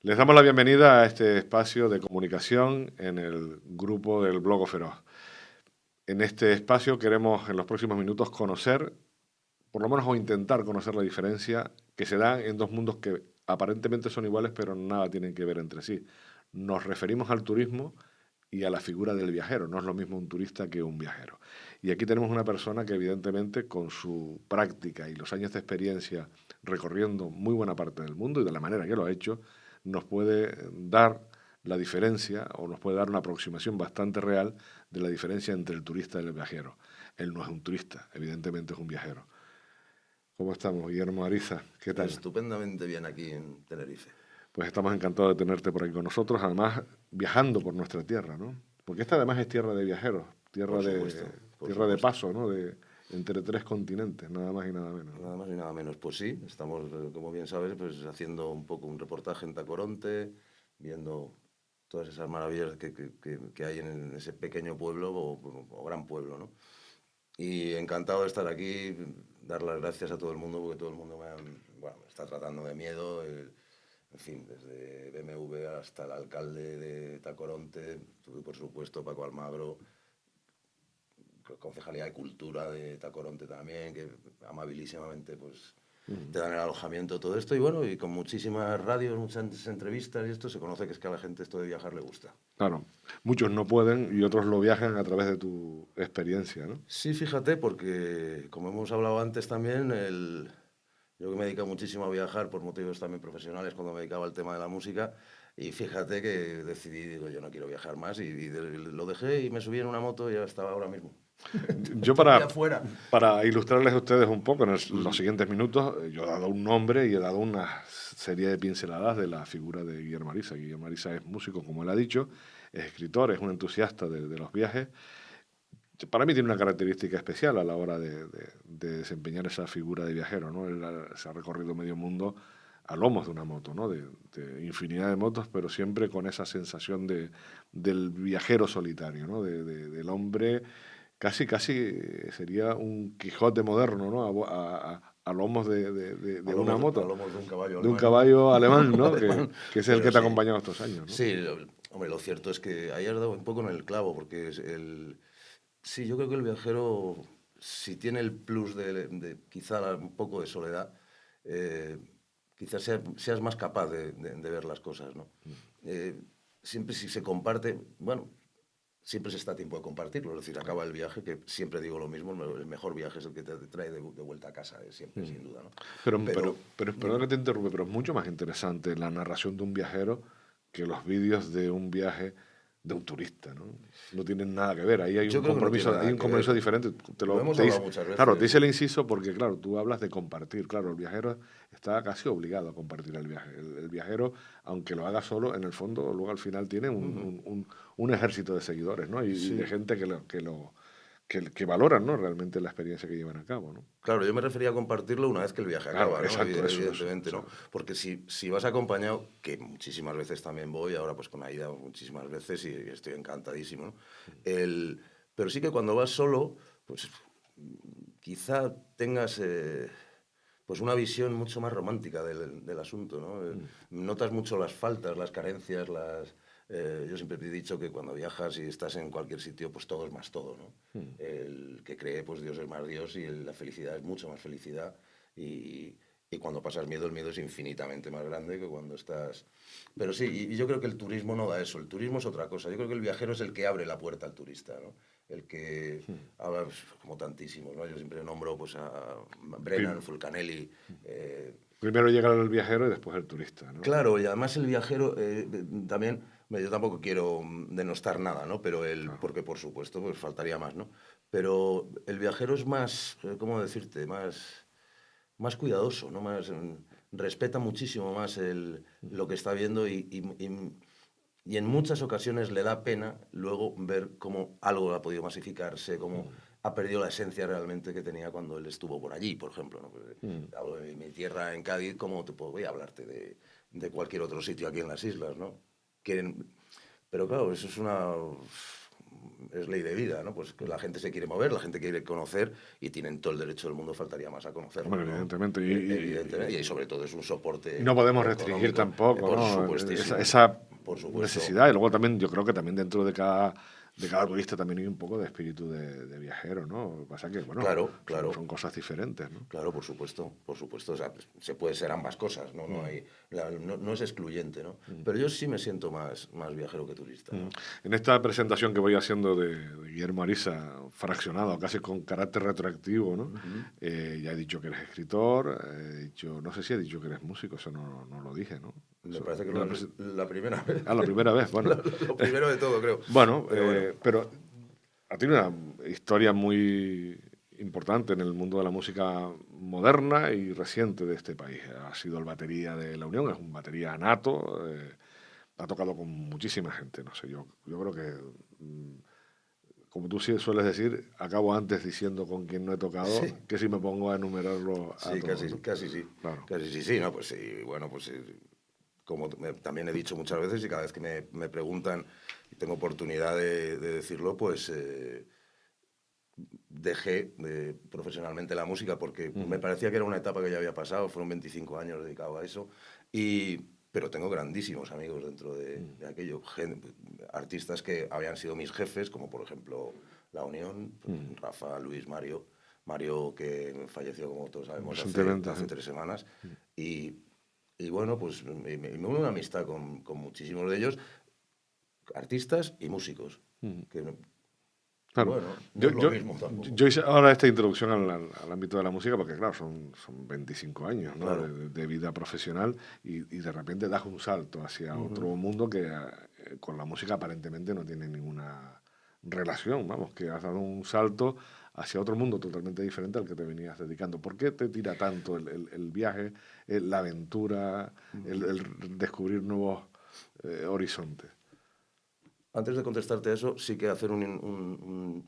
Les damos la bienvenida a este espacio de comunicación en el grupo del Blogo Feroz. En este espacio queremos en los próximos minutos conocer, por lo menos o intentar conocer la diferencia que se da en dos mundos que aparentemente son iguales pero nada tienen que ver entre sí. Nos referimos al turismo y a la figura del viajero. No es lo mismo un turista que un viajero. Y aquí tenemos una persona que evidentemente con su práctica y los años de experiencia recorriendo muy buena parte del mundo y de la manera que lo ha hecho, nos puede dar la diferencia o nos puede dar una aproximación bastante real de la diferencia entre el turista y el viajero. Él no es un turista, evidentemente es un viajero. ¿Cómo estamos, Guillermo Ariza? ¿Qué Pues tal? estupendamente bien aquí en Tenerife. Pues estamos encantados de tenerte por aquí con nosotros, además viajando por nuestra tierra, ¿no? Porque esta además es tierra de viajeros, Por supuesto, por tierra de supuesto. paso, ¿no? De, entre tres continentes, nada más y nada menos, ¿no? Nada más y nada menos. Pues sí, estamos, como bien sabes, pues haciendo un poco un reportaje en Tacoronte, viendo todas esas maravillas que hay en ese pequeño pueblo o gran pueblo, ¿no? Y encantado de estar aquí, dar las gracias a todo el mundo, porque todo el mundo me está tratando de miedo. En fin, desde BMW hasta el alcalde de Tacoronte, por supuesto Paco Almagro, Concejalía de Cultura de Tacoronte también, que amabilísimamente pues te dan el alojamiento, todo esto, y bueno, y con muchísimas radios, muchas entrevistas y esto, se conoce que es que a la gente esto de viajar le gusta. Claro, muchos no pueden y otros lo viajan a través de tu experiencia, ¿no? Sí, fíjate, porque como hemos hablado antes también, yo que me he dedicado muchísimo a viajar por motivos también profesionales cuando me dedicaba al tema de la música, y fíjate que decidí, digo, yo no quiero viajar más, lo dejé y me subí en una moto y ya estaba ahora mismo. Yo Todo el día fuera. para ilustrarles a ustedes un poco en los Ujú. siguientes minutos, yo he dado un nombre y he dado una serie de pinceladas de la figura de Guillermo Ariza. Guillermo Ariza es músico, como él ha dicho, es escritor, es un entusiasta de los viajes. Para mí tiene una característica especial a la hora de desempeñar esa figura de viajero, ¿no? Se ha recorrido medio mundo a lomos de una moto, ¿no? De infinidad de motos, pero siempre con esa sensación del viajero solitario, ¿no? Del hombre, casi sería un Quijote moderno, ¿no? A lomos de una A moto, lomos de un caballo de un alemán. caballo alemán, ¿no? Alemán. Que es el que Pero te ha sí, acompañado estos años, ¿no? sí, hombre, lo cierto es que ahí has dado un poco en el clavo, porque sí, yo creo que el viajero, si tiene el plus de quizá un poco de soledad, eh, quizás seas más capaz de ver las cosas, ¿no? Eh, siempre si se comparte, bueno, siempre se está a tiempo de compartirlo, es decir, acaba el viaje, que siempre digo lo mismo, el mejor viaje es el que te trae de vuelta a casa, siempre, sin duda, ¿no? Pero, Perdón dime. que te interrumpe, pero es mucho más interesante la narración de un viajero que los vídeos de un viaje de un turista, ¿no? No tienen nada que ver. Ahí Yo creo que no tiene hay nada un que compromiso ver. diferente. Lo hemos Te hablado dice, muchas claro, te veces. dice el inciso porque, claro, tú hablas de compartir. Claro, el viajero está casi obligado a compartir el viaje. El viajero, aunque lo haga solo, en el fondo, luego al final tiene Ujú. un ejército de seguidores, ¿no? Y de Sí, gente que valoran, ¿no? Realmente la experiencia que llevan a cabo, ¿no? claro, yo me refería a compartirlo una vez que el viaje Claro, acaba, ¿no? exacto, eso. O Evidentemente, sea, ¿no? Porque si vas acompañado, que muchísimas veces también voy, ahora pues con Aida muchísimas veces y estoy encantadísimo, ¿no? El, pero sí que cuando vas solo, pues quizá tengas pues una visión mucho más romántica del asunto, ¿no? Notas mucho las faltas, las carencias, yo siempre te he dicho que cuando viajas y estás en cualquier sitio, pues todo es más todo, ¿no? El que cree, pues Dios es más Dios y la felicidad es mucho más felicidad y, y cuando pasas miedo, el miedo es infinitamente más grande que cuando estás... Pero sí, y yo creo que el turismo no da eso, el turismo es otra cosa. Yo creo que el viajero es el que abre la puerta al turista, ¿no? El que, habla, pues, como tantísimos, ¿no? Yo siempre nombro pues, a Brennan, prim- Fulcanelli. eh, primero llega el viajero y después el turista, ¿no? claro, y además el viajero también, yo tampoco quiero denostar nada, ¿no? Pero Claro. porque por supuesto, pues faltaría más, ¿no? Pero el viajero es más, ¿cómo decirte? Más cuidadoso, ¿no? Respeta muchísimo más lo que está viendo y en muchas ocasiones le da pena luego ver cómo algo ha podido masificarse, cómo ha perdido la esencia realmente que tenía cuando él estuvo por allí, por ejemplo, ¿no? Pues, hablo de mi tierra en Cádiz, ¿cómo voy a hablarte de cualquier otro sitio aquí en las islas, ¿no? Que, pero claro, eso es es ley de vida, ¿no? Pues que la gente se quiere mover, la gente quiere conocer y tienen todo el derecho del mundo, faltaría más a conocerlo. Bueno, ¿no? evidentemente. Evidentemente, y sobre todo es un soporte Y no podemos restringir económico, tampoco, por ¿no? supuestísimo, Esa por supuesto. necesidad. Y luego también, yo creo que también dentro de cada turista también hay un poco de espíritu de viajero, ¿no? Lo que pasa que, bueno, Claro, claro. son cosas diferentes, ¿no? Claro, por supuesto, por supuesto. O sea, pues, se puede ser ambas cosas, ¿no? No es excluyente, ¿no? Pero yo sí me siento más viajero que turista, ¿no? En esta presentación que voy haciendo de Guillermo Ariza, fraccionado, casi con carácter retroactivo, ¿no? Ya he dicho que eres escritor, he dicho, no sé si he dicho que eres músico, eso no lo dije, ¿no? Me parece que la primera vez. Ah, la primera vez, bueno. Lo primero de todo, creo. Bueno, Pero pero ha tenido una historia muy importante en el mundo de la música moderna y reciente de este país. Ha sido el batería de La Unión, es un batería nato, ha tocado con muchísima gente, no sé, yo creo que, como tú sí sueles decir, acabo antes diciendo con quién no he tocado que si me pongo a enumerarlo a sí, todos, ¿no? casi sí. Claro. Casi sí, ¿no? Pues sí, bueno, pues como también he dicho muchas veces y cada vez que me preguntan y tengo oportunidad de decirlo, pues dejé profesionalmente la música porque me parecía que era una etapa que ya había pasado, fueron 25 años dedicado a eso, pero tengo grandísimos amigos dentro de aquello, artistas que habían sido mis jefes, como por ejemplo La Unión, Rafa, Luis, Mario que falleció, como todos sabemos, hace 3 semanas, y bueno, pues me uno una amistad con muchísimos de ellos, artistas y músicos, que Claro. bueno, no es lo mismo tampoco. Yo hice ahora esta introducción al ámbito de la música porque, claro, son 25 años, ¿no? Claro. de vida profesional y de repente das un salto hacia otro mundo que con la música aparentemente no tiene ninguna relación, vamos, que has dado un salto hacia otro mundo totalmente diferente al que te venías dedicando. ¿Por qué te tira tanto el viaje, la aventura, el descubrir nuevos horizontes? Antes de contestarte a eso, sí que hacer un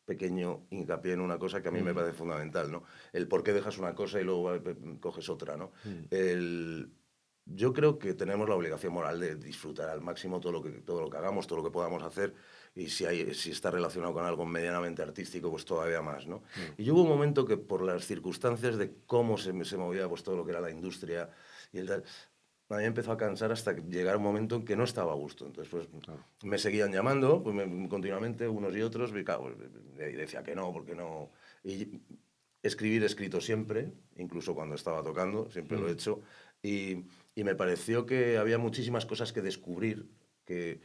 pequeño hincapié en una cosa que a mí me parece fundamental, ¿no? El por qué dejas una cosa y luego coges otra, ¿no? Yo creo que tenemos la obligación moral de disfrutar al máximo todo lo que hagamos, todo lo que podamos hacer, y si está relacionado con algo medianamente artístico, pues todavía más, ¿no? Y yo hubo un momento que por las circunstancias de cómo se movía pues, todo lo que era la industria y el tal, a mí me empezó a cansar hasta llegar un momento en que no estaba a gusto. Entonces, pues me seguían llamando pues, continuamente, unos y otros, y claro, decía que no, porque no. Y escribir he escrito siempre, incluso cuando estaba tocando, siempre lo he hecho, y me pareció que había muchísimas cosas que descubrir, que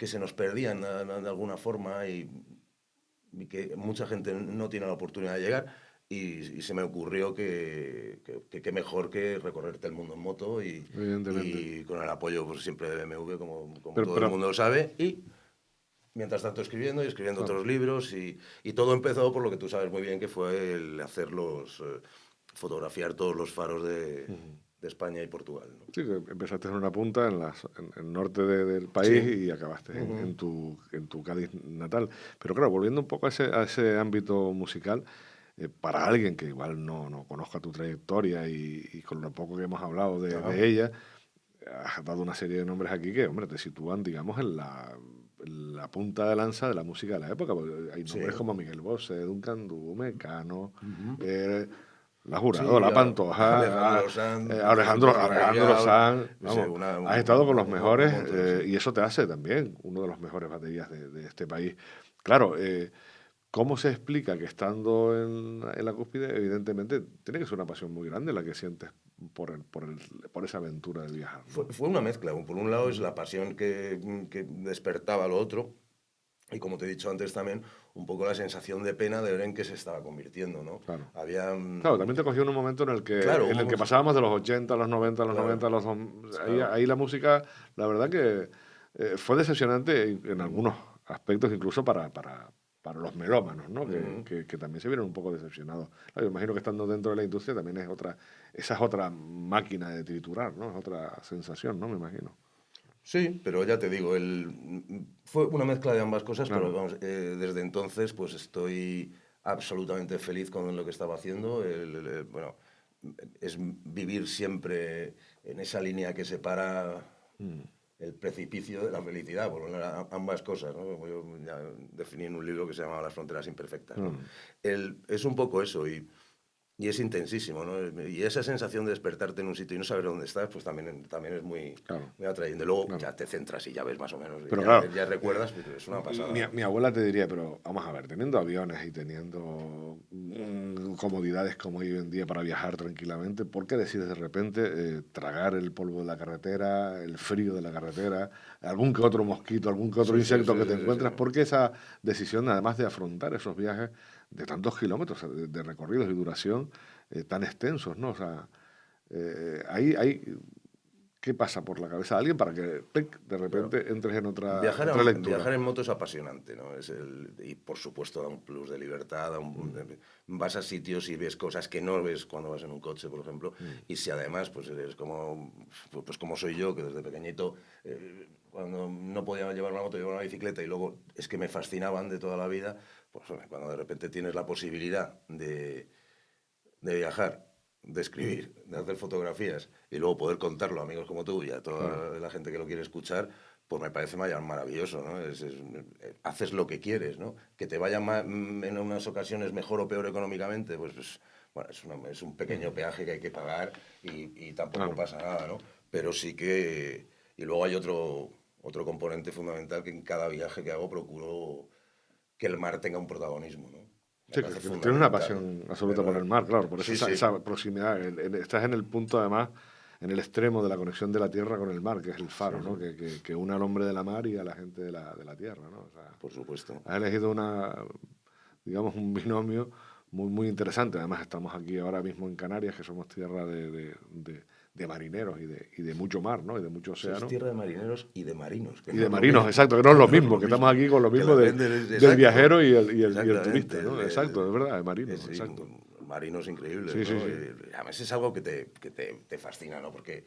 se nos perdían de alguna forma y que mucha gente no tiene la oportunidad de llegar. Y se me ocurrió que mejor que recorrerte el mundo en moto y con el apoyo pues, siempre de BMW, como todo el mundo lo sabe. Y mientras tanto escribiendo y escribiendo otros libros. Y todo empezó por lo que tú sabes muy bien, que fue el hacer fotografiar todos los faros de España y Portugal, ¿no? Sí, que empezaste en una punta en el norte del país Sí. y acabaste en tu Cádiz natal. Pero claro, volviendo un poco a ese ámbito musical, para alguien que igual no conozca tu trayectoria y con lo poco que hemos hablado de ella, has dado una serie de nombres aquí que, hombre, te sitúan, digamos, en la punta de lanza de la música de la época. Porque hay nombres como Miguel Bosé, Duncan Du, Mecano, La Jurado, Sí, La Pantoja, Alejandro Sanz, Alejandro Sanz. sí, Vamos, has estado con los mejores montón, sí. y eso te hace también uno de los mejores baterías de este país. Claro, ¿cómo se explica que estando en la cúspide, evidentemente, tiene que ser una pasión muy grande la que sientes por esa aventura de viajar, ¿no? Fue una mezcla. Por un lado es la pasión que despertaba lo otro. Y como te he dicho antes también, un poco la sensación de pena de ver en qué se estaba convirtiendo, ¿no? Claro. Había... Claro, también te cogió en un momento Claro, en el que pasábamos de los 80 a los 90, a los claro, 90, a los... claro. Ahí la música, la verdad que fue decepcionante en algunos aspectos, incluso para los melómanos, ¿no? Que también se vieron un poco decepcionados. Claro, yo imagino que estando dentro de la industria también esa es otra máquina de triturar, ¿no? Es otra sensación, ¿no? Me imagino. Sí, pero ya te digo, fue una mezcla de ambas cosas, Claro. pero vamos, desde entonces pues estoy absolutamente feliz con lo que estaba haciendo. Bueno, es vivir siempre en esa línea que separa el precipicio de la felicidad, por lo menos ambas cosas, ¿no? Como yo ya definí en un libro que se llama Las fronteras imperfectas, ¿no? Es un poco eso, y es intensísimo, ¿no? Y esa sensación de despertarte en un sitio y no saber dónde estás, pues también es muy, Claro. muy atrayente. Luego Claro. ya te centras y ya ves más o menos, Pero ya, claro, ya recuerdas, pero es una pasada. mi abuela te diría, pero vamos a ver, teniendo aviones y teniendo comodidades como hoy en día para viajar tranquilamente, ¿por qué decides de repente tragar el polvo de la carretera, el frío de la carretera, algún que otro mosquito, algún que otro Sí, sí, insecto sí, que te sí, sí, encuentras? sí. ¿Por qué esa decisión, además de afrontar esos viajes de tantos kilómetros de recorridos y duración tan extensos, ¿no? O sea, ahí, ¿qué pasa por la cabeza de alguien para que ¡pic!, de Claro. repente entres en Viajar, otra lectura? viajar en moto es apasionante, ¿no? Y por supuesto da un plus de libertad, vas a sitios y ves cosas que no ves cuando vas en un coche, por ejemplo, y si además pues eres pues como soy yo, que desde pequeñito, cuando no podía llevar una moto, llevaba una bicicleta y luego es que me fascinaban de toda la vida, pues hombre, cuando de repente tienes la posibilidad de viajar, de escribir, de hacer fotografías y luego poder contarlo a amigos como tú y a Claro. toda la gente que lo quiere escuchar, pues me parece maravilloso, ¿no? Haces lo que quieres, ¿no? Que te vaya en unas ocasiones mejor o peor económicamente, pues bueno, es un pequeño peaje que hay que pagar y tampoco Claro. pasa nada, ¿no? Pero sí que... Y luego hay otro componente fundamental que en cada viaje que hago procuro que el mar tenga un protagonismo, ¿no? Me Sí, parece que tienes una fundamental. pasión absoluta por el mar, claro, por eso Sí, sí. esa proximidad. Estás en el punto, además, en el extremo de la conexión de la tierra con el mar, que es el Sí, faro, ¿no? sí. Que une al hombre de la mar y a la gente de la tierra, ¿no? O sea, Por supuesto. has elegido digamos, un binomio muy interesante. Además, estamos aquí ahora mismo en Canarias, que somos tierra de marineros y de mucho mar, ¿no? Y de mucho Sois océano. tierra de marineros y de marinos, que Y no de es lo marinos, mismo. exacto, que no es Que lo no es mismo, lo que estamos mismo. aquí con lo Que mismo la gente del exacto. viajero y el turista, Exactamente. ¿no? Exacto, es verdad, de marino, Sí, exacto. marinos increíbles, Sí, sí, ¿no? sí. Y además es algo que te fascina, ¿no? Porque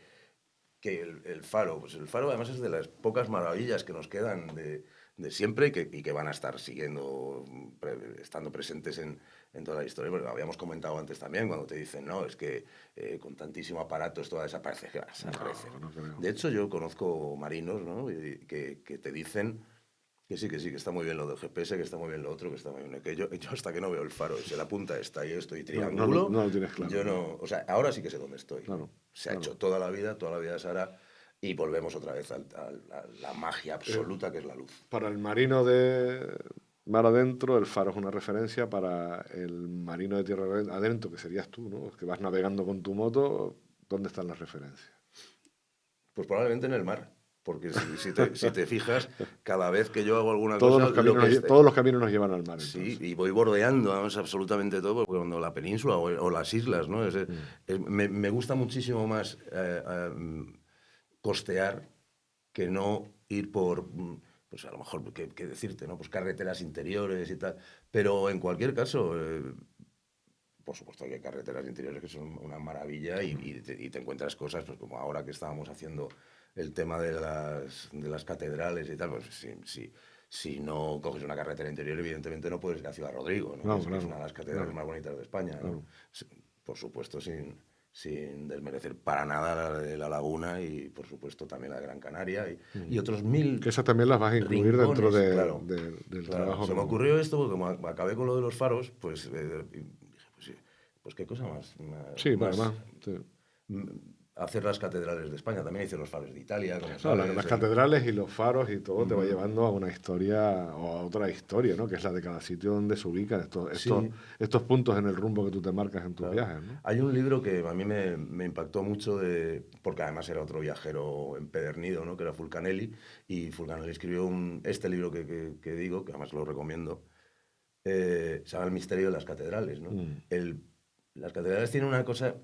que el faro, pues el faro además es de las pocas maravillas que nos quedan de siempre y que van a estar siguiendo, estando presentes en toda la historia. Porque lo habíamos comentado antes también, cuando te dicen, no, es que con tantísimo aparato esto va a desaparecer, que va a desaparecer. No, no creo. De hecho, yo conozco marinos, ¿no? Que te dicen que sí, que está muy bien lo del GPS, que está muy bien lo otro, que está muy bien. Que yo hasta que no veo el faro, si la punta está y esto y triángulo, No lo tienes claro, yo claro. no. O sea, ahora sí que sé dónde estoy. Claro, Se ha claro. hecho toda la vida se hará, y volvemos otra vez a la magia absoluta que es la luz. Para el marino de mar adentro, el faro es una referencia. Para el marino de tierra adentro, que serías tú, ¿no? Que vas navegando con tu moto, ¿dónde están las referencias? Pues probablemente en el mar. Porque si te fijas, cada vez que yo hago alguna cosa, lo que esté. Todos los caminos nos llevan al mar, Sí, entonces. y voy bordeando, vamos, absolutamente todo, porque cuando la península o las islas, ¿no? Me gusta muchísimo más costear que no ir por, pues a lo mejor, qué decirte, ¿no? Pues carreteras interiores y tal. Pero en cualquier caso, por supuesto que hay carreteras interiores que son una maravilla y te encuentras cosas, pues como ahora que estábamos haciendo el tema de las catedrales y tal, pues si no coges una carretera interior, evidentemente no puedes ir a Ciudad Rodrigo, ¿no? No, Que es una claro, de las catedrales claro, más bonitas de España, ¿no? claro. Por supuesto, sin desmerecer para nada la de La Laguna y, por supuesto, también la de Gran Canaria y otros Que mil esas también las vas a incluir dentro rincones, claro. del Claro, trabajo se me mismo. ocurrió esto porque como acabé con lo de los faros, pues dije, pues sí, pues qué cosa Sí, pero más además, sí. mm, hacer las catedrales de España. También hice los faros de Italia, como No, sabes. las catedrales y los faros y todo te va Ujú. llevando a una historia o a otra historia, ¿no? Que es la de cada sitio donde se ubican Sí, estos puntos en el rumbo que tú te marcas en tus claro. viajes, ¿no? Hay un libro que a mí me impactó mucho, porque además era otro viajero empedernido, ¿no? Que era Fulcanelli, y Fulcanelli escribió este libro que digo, que además lo recomiendo, se llama El misterio de las catedrales, ¿no? Mm, Las catedrales tienen una cosa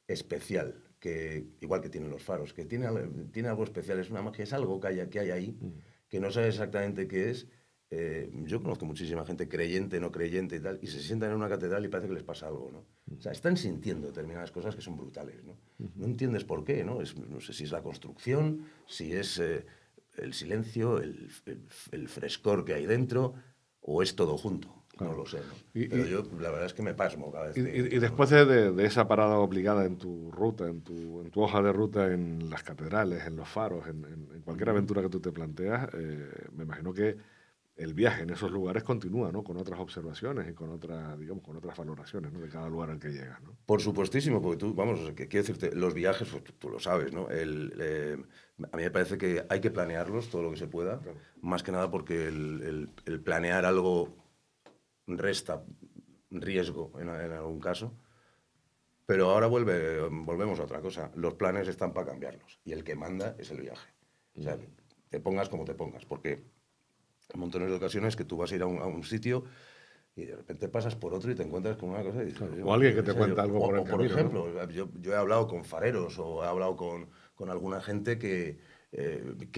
especial, que igual que tienen los faros, que tiene algo especial, es una magia, es algo que hay ahí, que no sabes exactamente qué es. Yo conozco muchísima gente creyente, no creyente y tal, y se sientan en una catedral y parece que les pasa algo, ¿no? O sea, están sintiendo determinadas cosas que son brutales, ¿no? No entiendes por qué, ¿no? No sé si es la construcción, si es el silencio, el frescor que hay dentro, o es todo junto. no lo sé, ¿no? Y, Pero yo la verdad es que me pasmo cada vez y después de esa parada obligada en tu ruta, en tu hoja de ruta, en las catedrales, en los faros, en cualquier aventura que tú te planteas, me imagino que el viaje en esos lugares continúa, ¿no? Con otras observaciones y con otras, digamos, con otras valoraciones, ¿no? De cada lugar al que llegas, ¿no? Por supuestísimo, porque tú, vamos, que quiero decirte, los viajes, pues, tú lo sabes, ¿no? A mí me parece que hay que planearlos todo lo que se pueda, Claro. más que nada porque el planear algo resta riesgo en algún caso. Pero ahora volvemos a otra cosa. Los planes están para cambiarlos y el que manda es el viaje. O sea, te pongas como te pongas, porque hay montones de ocasiones que tú vas a ir a un sitio y de repente pasas por otro y te encuentras con una cosa y dices, Claro. "Oye, O alguien que o te sea, cuenta algo por el por camino, ¿no? ejemplo, yo he hablado con fareros o he hablado con alguna gente que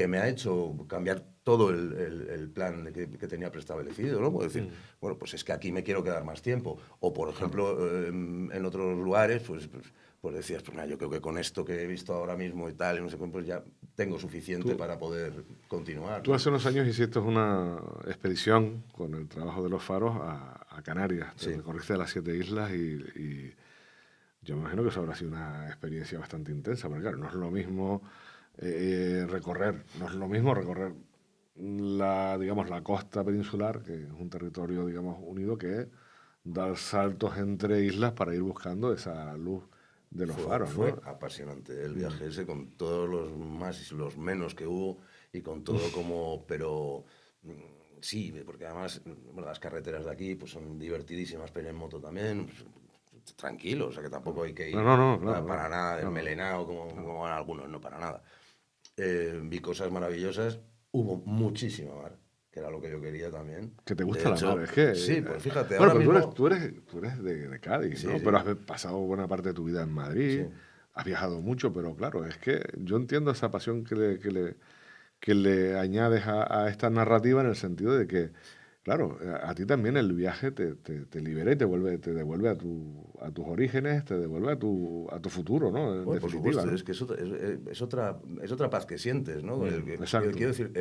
me ha hecho cambiar todo el plan que tenía preestablecido, ¿no? Puedo decir, bueno, pues es que aquí me quiero quedar más tiempo. O, por ejemplo, en otros lugares, pues decías, pues nada, yo creo que con esto que he visto ahora mismo y tal, y no sé cómo, pues ya tengo suficiente Tú, para poder continuar, tú ¿no? hace unos años hiciste una expedición con el trabajo de los faros a Canarias. Te Sí. recorriste las 7 islas y yo me imagino que eso habrá sido una experiencia bastante intensa, porque claro, no es lo mismo recorrer digamos, la costa peninsular, que es un territorio, digamos, unido, que dar saltos entre islas para ir buscando esa luz de los faros, Fue ¿no? apasionante el viaje ese, con todos los más y los menos que hubo y con todo como... Pero sí, porque además bueno, las carreteras de aquí pues son divertidísimas, pero en moto también, pues, tranquilo, o sea que tampoco hay que No, ir no, no, claro, para claro, nada claro, desmelenado como van algunos, no para nada. Vi cosas maravillosas, hubo muchísima mar, que era lo que yo quería también. que te De gusta la mar. hecho, Es que, sí, pues fíjate, bueno, ahora pero mismo... tú eres de Cádiz, Sí, ¿no? Pero sí, has pasado buena parte de tu vida en sí. Madrid, has viajado mucho, pero claro, es que yo entiendo esa pasión que le añades a esta narrativa en el sentido de que, claro, a ti también el viaje te libera y te devuelve a tus orígenes, te devuelve a tu futuro, ¿no? En Bueno, por definitiva, supuesto, ¿no? es que es otra paz que sientes, ¿no? Exacto. Quiero decir,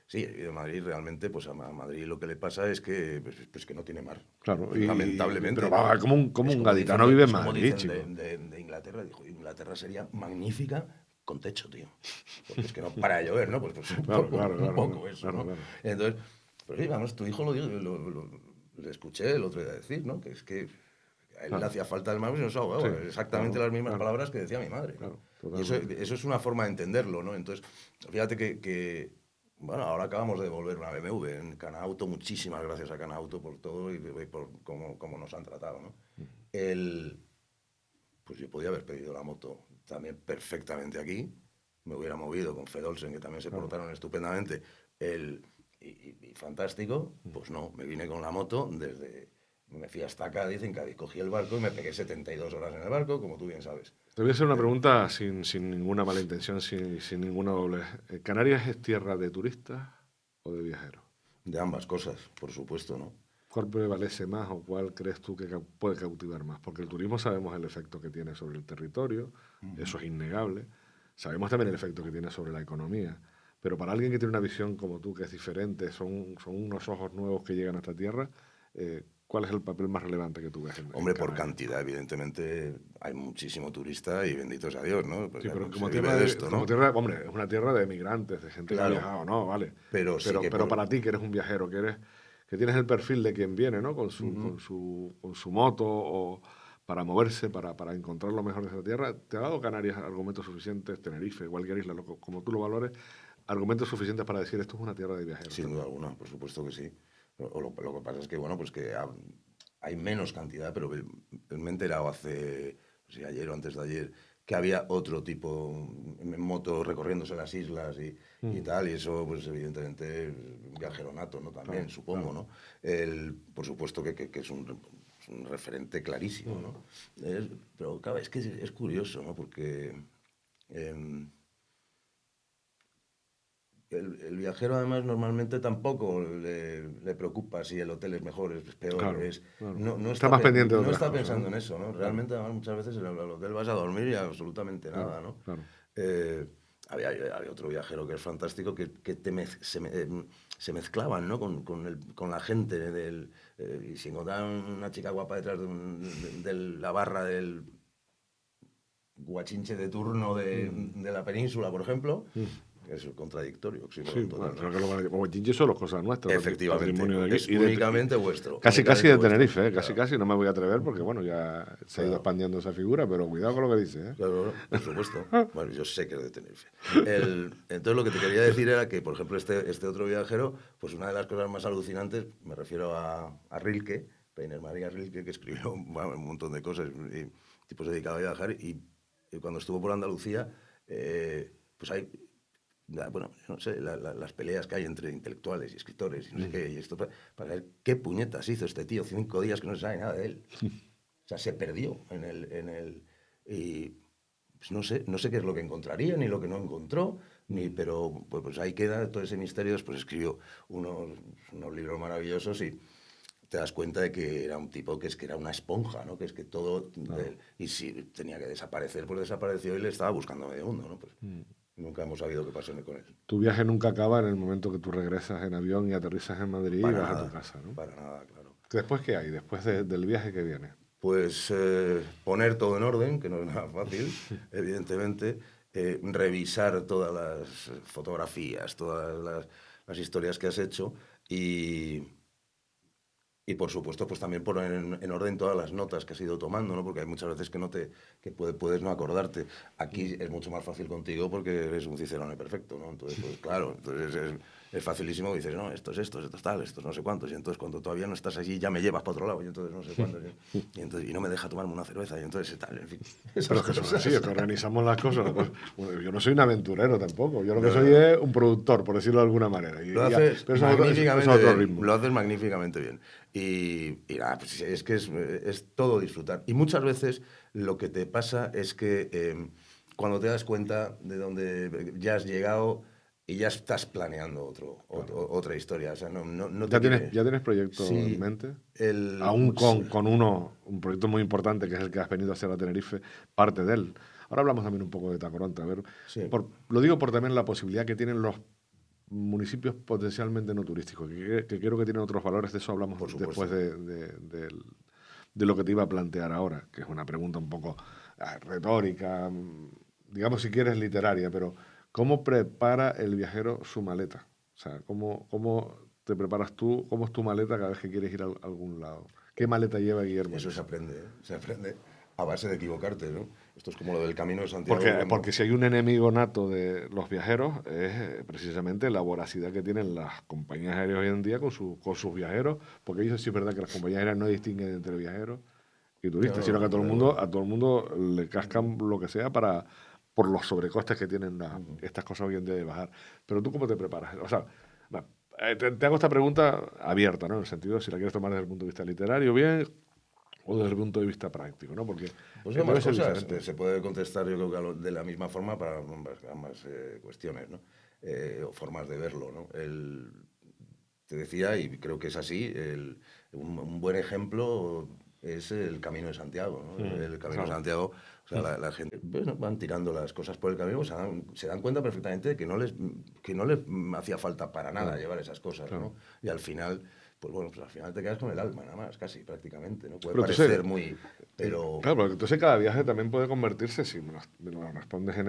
sí, he ido a Madrid realmente, pues a Madrid lo que le pasa es que, pues que no tiene mar, Claro, pero lamentablemente. vamos, como Es un como dicen gaditano vive en es como Madrid, dicen chico. de Inglaterra, dijo, Inglaterra sería magnífica con techo, tío. Porque es que no para de llover, ¿no? Pues un Claro, poco, claro, un claro, poco claro, eso, claro, ¿no? claro. Entonces, pues sí, vamos, tu hijo lo dijo, le escuché el otro día decir, ¿no? Que es que a él le Claro. hacía falta el mar y no se ahogaba. Sí, Exactamente claro, las mismas claro, palabras que decía mi madre, ¿no? claro, Y eso, totalmente. eso es una forma de entenderlo, ¿no? Entonces, fíjate bueno, ahora acabamos de devolver una BMW en Canauto, muchísimas gracias a Canauto por todo y por cómo nos han tratado, ¿no? El, pues yo podía haber pedido la moto también perfectamente aquí, me hubiera movido con Fedolsen, que también se Claro. portaron estupendamente, y fantástico, pues no, me vine con la moto me fui hasta Cádiz, en Cádiz cogí el barco y me pegué 72 horas en el barco, como tú bien sabes. Te voy a hacer una pregunta sin ninguna mala intención, sin ninguna doble. ¿Canarias es tierra de turistas o de viajeros? De ambas cosas, por supuesto, ¿no? ¿Cuál prevalece más o cuál crees tú que puede cautivar más? Porque el turismo sabemos el efecto que tiene sobre el territorio, eso es innegable. Sabemos también el efecto que tiene sobre la economía. Pero para alguien que tiene una visión como tú, que es diferente, son unos ojos nuevos que llegan a esta tierra, ¿cuál es el papel más relevante que tú ves en Hombre, por Canarias? cantidad, evidentemente, hay muchísimo turista y bendito sea Dios, ¿no? Pues Sí, pero se vive de esto, como ¿no? tierra, hombre, es una tierra de emigrantes, de gente que ha Claro, viajado, ¿no? Vale. pero sí que Pero para ti, que eres un viajero, que tienes el perfil de quien viene, ¿no? Con su moto o para moverse, para encontrar lo mejor de esa tierra, ¿te ha dado Canarias argumentos suficientes, Tenerife, cualquier isla, como tú lo valores, argumentos suficientes para decir esto es una tierra de viajeros sin duda también? alguna, por supuesto que sí. Lo que pasa es que, bueno, pues que hay menos cantidad, pero me he enterado hace, no sé, ayer o antes de ayer, que había otro tipo en moto recorriéndose las islas y tal, y eso, pues evidentemente, es viajero nato, ¿no? También, Claro, supongo, claro. ¿no? Por supuesto que es un referente clarísimo, ¿no? Pero, claro, es que es curioso, ¿no? Porque... em, el viajero además normalmente tampoco le preocupa si el hotel es mejor, es peor, Claro, claro. no Está más pendiente de no otras está cosas, pensando ¿no? en eso, ¿no? Claro, Realmente además muchas veces en el hotel vas a dormir y absolutamente claro, nada, ¿no? claro. Eh, había otro viajero que es fantástico, que se mezclaban, ¿no? con la gente. Y si encontraban una chica guapa detrás de la barra del guachinche de turno de la península, por ejemplo, es contradictorio. Sí, bueno, creo que los guachinches son las cosas nuestras. Efectivamente, patrimonio de aquí. es únicamente vuestro. Casi Únicamente de vuestro. Tenerife, Claro. casi no me voy a atrever porque, bueno, ya se ha ido expandiendo esa figura, pero cuidado con lo que dice, ¿eh? Claro, por supuesto. Bueno, yo sé que es de Tenerife. Entonces, lo que te quería decir era que, por ejemplo, este otro viajero, pues una de las cosas más alucinantes, me refiero a Rilke, Rainer Maria Rilke, que escribió bueno, un montón de cosas, y tipo se dedicaba a viajar, y cuando estuvo por Andalucía, pues hay, bueno, no sé, las peleas que hay entre intelectuales y escritores y no sé qué, y esto, para ver qué puñetas hizo este tío, 5 días que no se sabe nada de él. O sea, se perdió en el y pues no sé qué es lo que encontraría, ni lo que no encontró, pero pues ahí queda todo ese misterio. Después escribió unos libros maravillosos y te das cuenta de que era un tipo que es que era una esponja, ¿no? Que es que todo... y si tenía que desaparecer, pues desapareció y le estaba buscando a medio mundo, ¿no? Pues nunca hemos sabido qué pasó con él. Tu viaje nunca acaba en el momento que tú regresas en avión y aterrizas en Madrid y vas a tu casa, ¿no? Para nada, claro. ¿Después qué hay? Después del viaje que viene. Pues poner todo en orden, que no es nada fácil, evidentemente, revisar todas las fotografías, todas las historias que has hecho y por supuesto, pues también poner en orden todas las notas que has ido tomando, ¿no? Porque hay muchas veces que puedes no acordarte. Aquí es mucho más fácil contigo porque eres un cicerone perfecto, ¿no? Entonces, pues claro, entonces es facilísimo. Dices, no, esto es tal, esto es no sé cuántos. Y entonces cuando todavía no estás allí ya me llevas para otro lado y entonces no sé cuántos. Y no me deja tomarme una cerveza y entonces tal, en fin. Pero es que son así, es que organizamos las cosas. Bueno, yo no soy un aventurero tampoco. Yo lo que soy es un productor, por decirlo de alguna manera. Lo haces pero magníficamente otro bien. ritmo. Lo haces magníficamente bien. Y nada, pues es que es todo disfrutar. Y muchas veces lo que te pasa es que cuando te das cuenta de dónde ya has llegado y ya estás planeando otra historia. O sea, no te ¿Ya tienes proyecto Sí, en mente? el... Aún con un proyecto muy importante que es el que has venido a hacer a Tenerife, parte de él. Ahora hablamos también un poco de Tacoronte. A ver, Sí. lo digo por también la posibilidad que tienen los municipios potencialmente no turísticos, que creo que tienen otros valores. De eso hablamos después de lo que te iba a plantear ahora, que es una pregunta un poco retórica, digamos si quieres literaria, pero ¿cómo prepara el viajero su maleta? O sea, ¿cómo te preparas tú? ¿Cómo es tu maleta cada vez que quieres ir a algún lado? ¿Qué maleta lleva Guillermo? Eso se aprende, ¿eh? Se aprende a base de equivocarte, ¿no? Esto es como lo del Camino de Santiago. Porque si hay un enemigo nato de los viajeros es precisamente la voracidad que tienen las compañías aéreas hoy en día con sus viajeros, porque ellos sí es verdad que las compañías aéreas no distinguen entre viajeros y turistas, sino que a todo el mundo le cascan lo que sea por los sobrecostes que tienen estas cosas hoy en día de bajar. Pero tú, ¿cómo te preparas? O sea, te hago esta pregunta abierta, ¿no? En el sentido de si la quieres tomar desde el punto de vista literario, bien, o desde el punto de vista práctico, ¿no? Porque pues debe ambas ser cosas diferente. se puede contestar, yo creo que de la misma forma para ambas cuestiones, ¿no? O formas de verlo, ¿no? Te decía, y creo que es así, un buen ejemplo es el Camino de Santiago, ¿no? El Camino de Santiago, o sea, la gente bueno, van tirando las cosas por el camino, se dan cuenta perfectamente de que no les hacía falta para nada llevar esas cosas, ¿no? Y al final, pues bueno, pues al final te quedas con el alma nada más, casi, prácticamente, ¿no? Puede Pero parecer entonces, muy... Pero... Claro, porque entonces cada viaje también puede convertirse, si me lo respondes en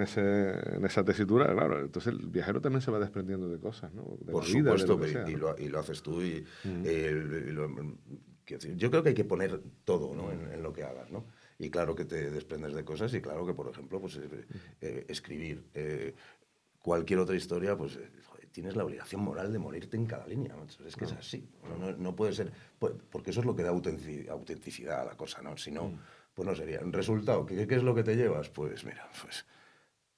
esa tesitura, claro, entonces el viajero también se va desprendiendo de cosas, ¿no? De Por la vida, de supuesto, lo que sea, ¿no? y lo haces tú. Quiero decir, yo creo que hay que poner todo, ¿no? En lo que hagas, ¿no? Y claro que te desprendes de cosas y claro que, por ejemplo, pues escribir cualquier otra historia, pues joder, tienes la obligación moral de morirte en cada línea, macho. Es que es así. No puede ser, porque eso es lo que da autenticidad a la cosa, ¿no? Si no, pues no sería. En resultado, ¿qué es lo que te llevas? Pues mira, pues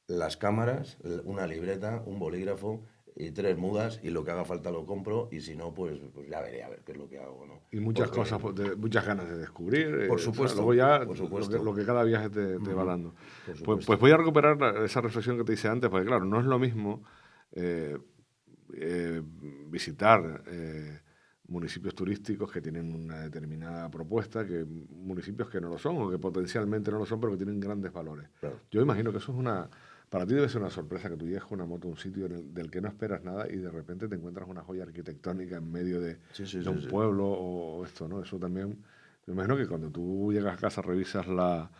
las cámaras, una libreta, un bolígrafo y 3 mudas y lo que haga falta lo compro y si no, pues ya veré a ver qué es lo que hago, ¿no? Y muchas cosas, muchas ganas de descubrir. Por O sea, supuesto, luego ya por supuesto. lo que cada viaje te va dando. Por Pues supuesto. voy a recuperar esa reflexión que te hice antes, porque claro, no es lo mismo eh, visitar municipios turísticos que tienen una determinada propuesta que municipios que no lo son o que potencialmente no lo son, pero que tienen grandes valores. Claro. Yo imagino que eso es para ti debe ser una sorpresa que tú llegues con una moto a un sitio del que no esperas nada y de repente te encuentras una joya arquitectónica en medio Sí, sí, de sí, un sí. pueblo o esto, ¿no? Eso también, me imagino que cuando tú llegas a casa revisas la-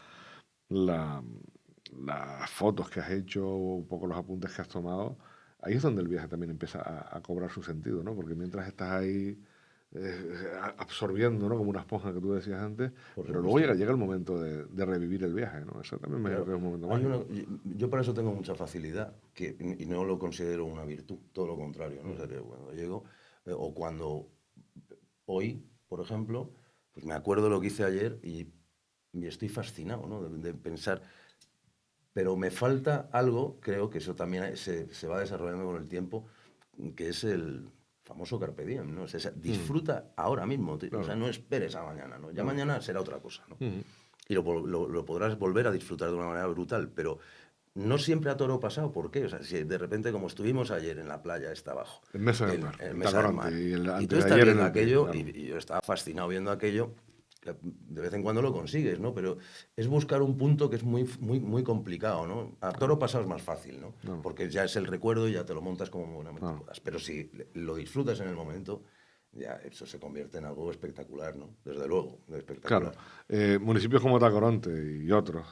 las fotos que has hecho, un poco los apuntes que has tomado, ahí es donde el viaje también empieza a cobrar su sentido, ¿no? Porque mientras estás ahí absorbiendo, ¿no? Como una esponja que tú decías antes, Por pero luego supuesto. llega el momento de revivir el viaje, ¿no? Eso también me imagino Claro, que es un momento hay una, mágico. yo para eso tengo mucha facilidad y no lo considero una virtud, todo lo contrario, ¿no? O sea, que cuando llego, o cuando hoy, por ejemplo, pues me acuerdo lo que hice ayer y estoy fascinado, ¿no? De pensar, pero me falta algo, creo que eso también se va desarrollando con el tiempo, que es el famoso carpe diem, ¿no? O sea, Mm, disfruta ahora mismo, tío. O sea, claro, no esperes a mañana, ¿no? Ya claro. mañana será otra cosa, ¿no? Mm. Y lo podrás volver a disfrutar de una manera brutal, pero no siempre a toro pasado. ¿Por qué? O sea, si de repente, como estuvimos ayer en la playa, está abajo, El Mesa del Mar, en el Mesa del Tacoronte Mar, y el y tú antes de estás ayer en viendo el Pie, aquello, claro. y yo estaba fascinado viendo aquello, que de vez en cuando lo consigues, ¿no? Pero es buscar un punto que es muy, muy, muy complicado, ¿no? A toro pasado es más fácil, ¿no? No, Porque ya es el recuerdo y ya te lo montas como buenamente claro. puedas. Pero si lo disfrutas en el momento, ya eso se convierte en algo espectacular, ¿no? Desde luego, Claro. espectacular. Municipios como Tacoronte y otros,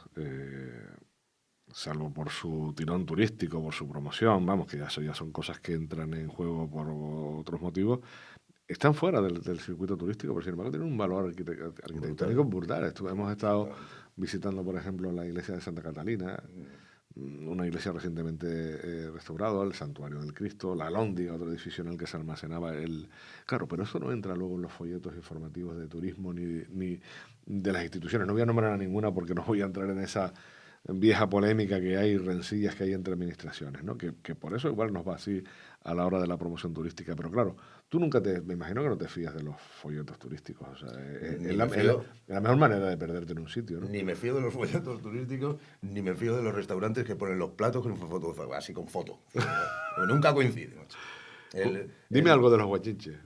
salvo por su tirón turístico, por su promoción, vamos, que eso ya son cosas que entran en juego por otros motivos, están fuera del circuito turístico, pero sin embargo tienen un valor arquitectónico Brutal, brutal. Hemos estado absolutamente. visitando, por ejemplo, la iglesia de Santa Catalina, Mm. una iglesia recientemente restaurada, el Santuario del Cristo, la Alhóndiga, otro edificio en el que se almacenaba el... Claro, pero eso no entra luego en los folletos informativos de turismo ni de las instituciones. No voy a nombrar a ninguna porque no voy a entrar en esa vieja polémica que hay, rencillas que hay entre administraciones, ¿no? Que por eso igual nos va así a la hora de la promoción turística. Pero claro, tú nunca me imagino que no te fías de los folletos turísticos. O sea, Ni me fío, es la mejor manera de perderte en un sitio, ¿no? ni me fío de los folletos turísticos, ni me fío de los restaurantes que ponen los platos con foto, así con foto. Nunca coincide, macho. Dime algo de los guachinches.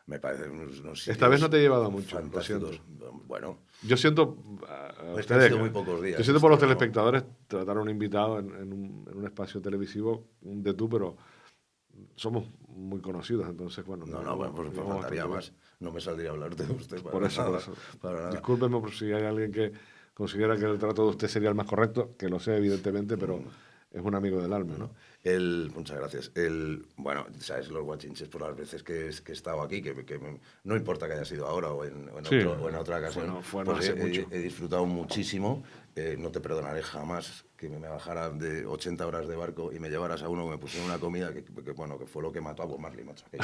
Me parecen unos Esta vez no sitios te he llevado mucho, lo siento. fantásticos. Bueno, Yo siento, a es que han ustedes, sido muy pocos yo días siento por este, los ¿no? telespectadores tratar a un invitado en un espacio televisivo de tú, pero somos muy conocidos, entonces, bueno, No, no, bueno, pues nos llevamos faltaría bastante bien. más. No me saldría a hablarte de usted Por para eso, por nada, eso. para nada. Discúlpeme por si hay alguien que considera que el trato de usted sería el más correcto, que lo sé, evidentemente, pero es un amigo del alma, ¿no? Muchas gracias. Bueno, sabes, los guachinches por las veces que he estado aquí, no importa que haya sido ahora Sí, o en otra ocasión, fue no pues hace mucho. he disfrutado muchísimo. No te perdonaré jamás que me bajara de 80 horas de barco y me llevaras a uno que me pusiera una comida bueno, que fue lo que mató a Bob Marley, macho. Aquello.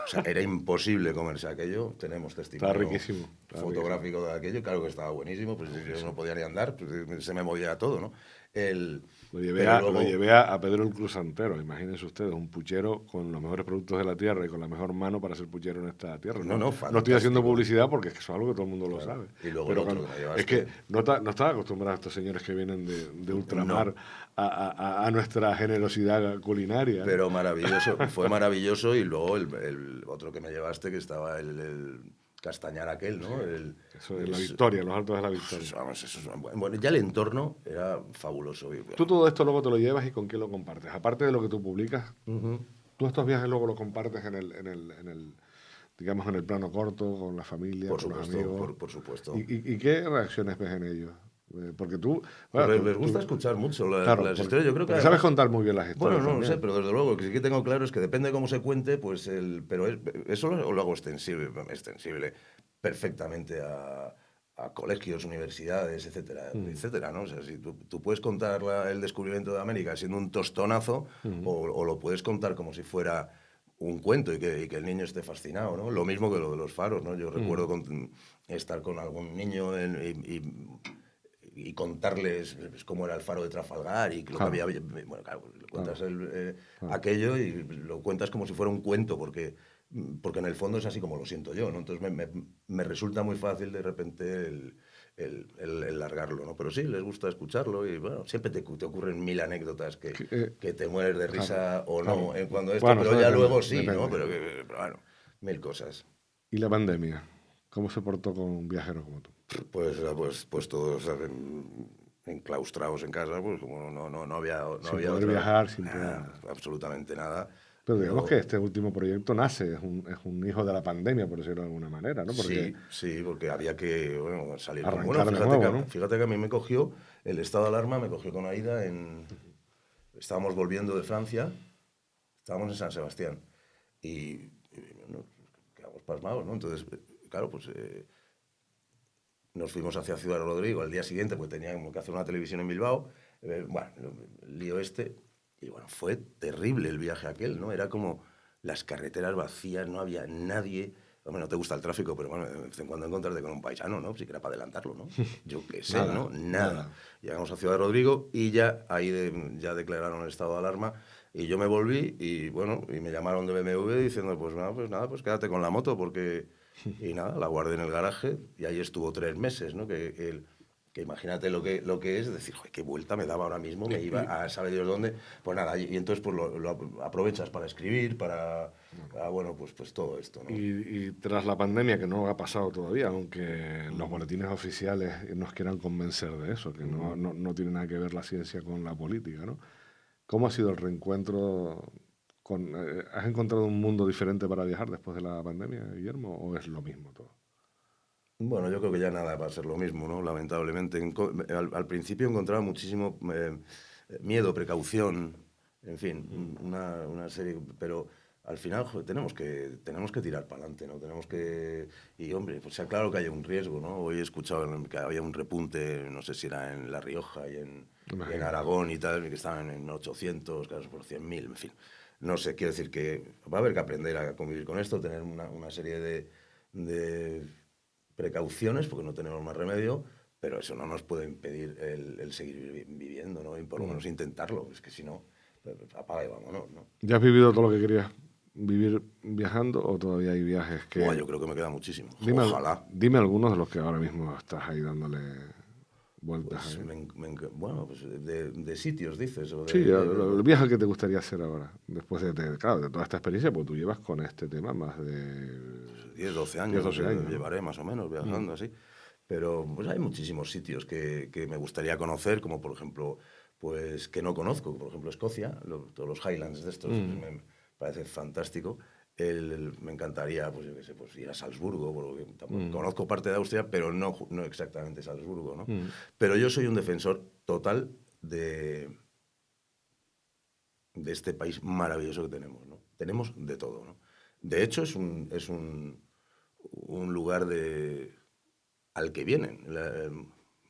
O sea, era imposible comerse aquello. Tenemos Estaba testimonio riquísimo. Estaba riquísimo. fotográfico de aquello. Claro que estaba buenísimo, pues yo no podía ni andar, pues, se me movía todo, ¿no? El, pero Lo luego, llevé a Pedro el Cruzantero, imagínense ustedes, un puchero con los mejores productos de la tierra y con la mejor mano para ser puchero en esta tierra. no, no, No estoy haciendo fantástico. publicidad porque es que eso es algo que todo el mundo lo Claro. sabe. Y luego el Pero otro que me es que llevaste, no estaba acostumbrado a estos señores que vienen de ultramar no, a nuestra generosidad culinaria, ¿no? pero maravilloso, fue maravilloso. Y luego el otro que me llevaste, que estaba el castañar aquel, Sí, ¿no? eso es la victoria, los altos de la Pues, victoria. vamos, bueno, ya el entorno era fabuloso. Tú todo esto luego te lo llevas y con quién lo compartes. Aparte de lo que tú publicas, Ujú. tú estos viajes luego lo compartes digamos, en el plano corto, con la familia, Por con los supuesto, amigos. por supuesto. Y qué reacciones ves en ellos? Porque tú, Pues bueno, les gusta escuchar mucho claro, las historias. Yo creo que porque sabes además, contar muy bien las bueno, historias no lo sé, también. pero desde luego lo que sí que tengo claro es que depende de cómo se cuente, pues pero eso lo hago extensible perfectamente a colegios, universidades, etcétera, Mm, etcétera, ¿no? O sea, si tú puedes contar el descubrimiento de América siendo un tostonazo, mm, o lo puedes contar como si fuera un cuento y que el niño esté fascinado, ¿no? Lo mismo que lo de los faros, ¿no? Yo recuerdo mm, estar con algún niño y contarles pues, cómo era el faro de Trafalgar y lo que claro, había... Bueno, claro, le claro, cuentas claro. aquello y lo cuentas como si fuera un cuento, porque en el fondo es así como lo siento yo, ¿no? Entonces me resulta muy fácil de repente el largarlo, ¿no? Pero sí, les gusta escucharlo y, bueno, siempre te ocurren mil anécdotas que te mueres de Claro, risa o no claro. cuando esto, Bueno, pero eso ya depende, luego sí, ¿no? depende. Pero bueno, mil cosas. ¿Y la pandemia? ¿Cómo se portó con un viajero como tú? Pues todos saben. enclaustrados en casa, pues como no había, no Sin había poder otra, viajar, sin nada, poder... absolutamente nada. Pero digamos Yo, que este último proyecto nace, es un hijo de la pandemia, por decirlo de alguna manera, ¿no? Porque sí, sí, porque había que bueno, salir con... Bueno, arrancar de nuevo, ¿no? fíjate que a mí me cogió, el estado de alarma me cogió con Aida en... Estábamos volviendo de Francia, estábamos en San Sebastián y bueno, quedamos pasmados, ¿no? Entonces, claro, pues nos fuimos hacia Ciudad Rodrigo al día siguiente, porque teníamos que hacer una televisión en Bilbao. Bueno, el lío este. Y bueno, fue terrible el viaje aquel, ¿no? Era como las carreteras vacías, no había nadie. Hombre, no te gusta el tráfico, pero bueno, de vez en cuando encontrarte con un paisano, ¿no? Si que era para adelantarlo, ¿no? Yo qué sé, Nada, ¿no? Nada. nada. Llegamos a Ciudad Rodrigo y ya ahí ya declararon el estado de alarma. Y yo me volví y bueno, y me llamaron de BMW diciendo, pues nada, pues quédate con la moto porque y nada, la guardé en el garaje y ahí estuvo 3 meses, ¿no? Que imagínate lo que es decir, joder, qué vuelta me daba ahora mismo, me iba a saber Dios dónde. Pues nada, y entonces pues lo aprovechas para escribir, bueno, pues todo esto, ¿no? Y tras la pandemia, que no ha pasado todavía, aunque los boletines oficiales nos quieran convencer de eso, que no tiene nada que ver la ciencia con la política, ¿no? ¿Cómo ha sido el reencuentro con... ¿has encontrado un mundo diferente para viajar después de la pandemia, Guillermo, o es lo mismo todo? Bueno, yo creo que ya nada va a ser lo mismo, ¿no? Lamentablemente. Al principio encontraba muchísimo miedo, precaución, en fin, una serie, pero al final joder, tenemos que tirar para adelante, ¿no? Tenemos que... Y hombre, pues sea claro que hay un riesgo, ¿no? Hoy he escuchado que había un repunte, no sé si era en La Rioja y en Imagínate. Aragón y tal, que estaban en 800 casos por 100.000, en fin. No sé, quiero decir que va a haber que aprender a convivir con esto, tener una serie de precauciones, porque no tenemos más remedio, pero eso no nos puede impedir el seguir viviendo, ¿no? Y por lo menos intentarlo, es que si no, apaga y vámonos, ¿no? ¿Ya has vivido todo lo que querías vivir viajando o todavía hay viajes Buah, que... yo creo que me queda muchísimo. Dime, Ojalá. dime algunos de los que ahora mismo estás ahí dándole vueltas Pues ahí. bueno, pues de sitios, dices, o Sí, de el viaje que te gustaría hacer ahora, después claro, de toda esta experiencia, pues tú llevas con este tema más de 10, 12 10 años 12 años, ¿no? llevaré más o menos viajando así. Pero pues hay muchísimos sitios que me gustaría conocer, como por ejemplo, pues que no conozco, por ejemplo Escocia, todos los Highlands de estos, pues, me parece fantástico. Me encantaría, pues yo qué sé, pues ir a Salzburgo, porque conozco parte de Austria, pero no exactamente Salzburgo, ¿no? Pero yo soy un defensor total de este país maravilloso que tenemos, ¿no? Tenemos de todo, ¿no? De hecho, un lugar al que vienen,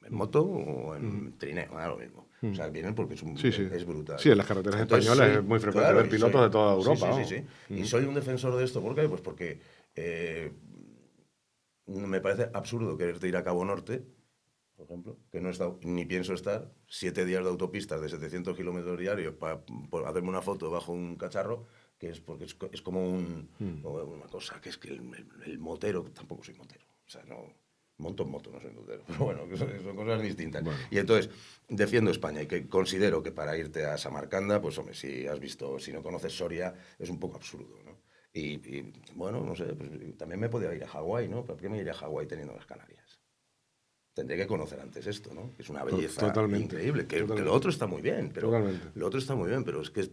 en moto o en trineo, lo mismo. O sea, vienen porque Sí, sí. es brutal. Sí, en las carreteras Entonces españolas es soy, muy frecuente claro, ver pilotos de toda sí, Europa, sí, sí, vamos. sí. Y soy un defensor de esto, ¿por qué? Pues porque me parece absurdo quererte ir a Cabo Norte, por ejemplo, que no he estado ni pienso estar 7 días de autopistas de 700 kilómetros diarios para hacerme una foto bajo un cacharro, que es porque es como una cosa, que es que el motero, tampoco soy motero, o sea, no, monto en moto, no soy motero, pero bueno, que son cosas distintas. Bueno, Y entonces, defiendo España y que considero que para irte a Samarcanda, pues hombre, si no conoces Soria, es un poco absurdo, ¿no? Bueno, no sé, pues, también me podría ir a Hawái, ¿no? ¿Por qué me iría a Hawái teniendo las Canarias? Tendría que conocer antes esto, ¿no? Que es una belleza totalmente, increíble, que lo totalmente, otro está muy bien, totalmente. pero es que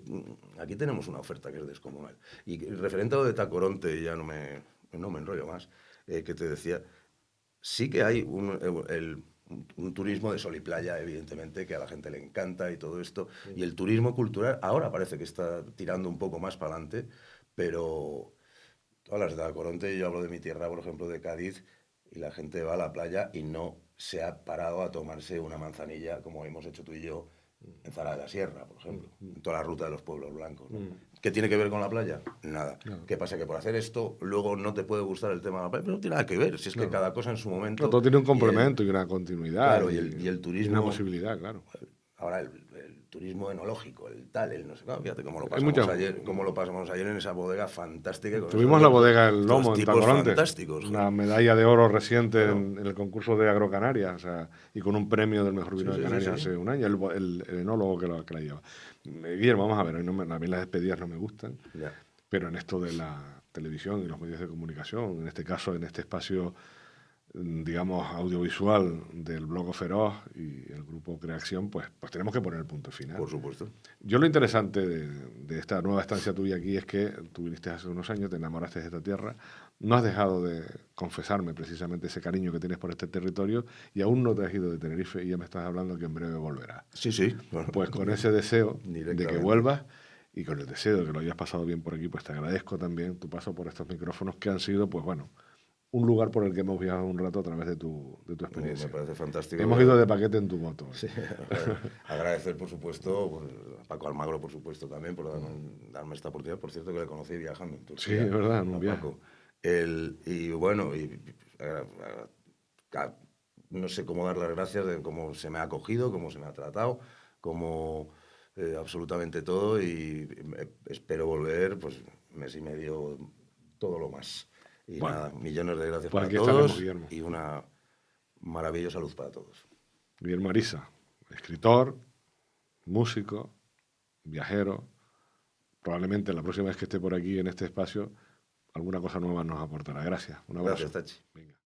aquí tenemos una oferta que es descomunal. Y referente a lo de Tacoronte, ya no me enrollo más, que te decía, sí que hay un turismo de sol y playa, evidentemente, que a la gente le encanta y todo esto, y el turismo cultural ahora parece que está tirando un poco más para adelante, pero todas las de Tacoronte, yo hablo de mi tierra, por ejemplo, de Cádiz, y la gente va a la playa y no se ha parado a tomarse una manzanilla como hemos hecho tú y yo en Zara de la Sierra, por ejemplo, en toda la ruta de los pueblos blancos, ¿no? ¿Qué tiene que ver con la playa? Nada. Claro, ¿Qué pasa? Que por hacer esto luego no te puede gustar el tema de la playa, pero no tiene nada que ver, si es que claro. cada cosa en su No, momento todo tiene un y complemento y una continuidad claro, y el y una turismo, posibilidad, claro. ahora el turismo enológico, el tal, el no sé, claro, fíjate Hay muchas... cómo lo pasamos ayer en esa bodega fantástica con Tuvimos la bodega El estos Lomo en tipos Tacoronte, fantásticos, joder. una medalla de oro reciente Claro, en el concurso de Agrocanarias, o sea, y con un premio del mejor sí, vino de sí, sí, Canarias sí. hace un año, el enólogo que la lleva. Guillermo, vamos a ver, a mí las despedidas no me gustan, Ya. pero en esto de la televisión y los medios de comunicación, en este caso, en este espacio digamos, audiovisual del Bloco Feroz y el grupo Creación, pues tenemos que poner el punto final. Por supuesto. Yo lo interesante de esta nueva estancia tuya aquí es que tú viniste hace unos años, te enamoraste de esta tierra, no has dejado de confesarme precisamente ese cariño que tienes por este territorio y aún no te has ido de Tenerife y ya me estás hablando que en breve volverás. Sí, sí. Bueno, pues con ese deseo de que vuelvas y con el deseo de que lo hayas pasado bien por aquí, pues te agradezco también tu paso por estos micrófonos que han sido, pues bueno, un lugar por el que hemos viajado un rato a través de tu experiencia. Me parece fantástico. Hemos ido de paquete en tu moto. Sí, agradecer, por supuesto, pues, a Paco Almagro, por supuesto, también, por darme esta oportunidad. Por cierto, que le conocí viajando en Turquía. Sí, es verdad, en un viaje. Y bueno, no sé cómo dar las gracias de cómo se me ha acogido, cómo se me ha tratado, cómo absolutamente todo. Y espero volver, pues, mes y medio, todo lo más. Y bueno, nada, millones de gracias pues para todos y una maravillosa luz para todos. Guillermo Ariza, escritor, músico, viajero. Probablemente la próxima vez que esté por aquí en este espacio, alguna cosa nueva nos aportará. Gracias. Un abrazo. Gracias, Tachi. Venga.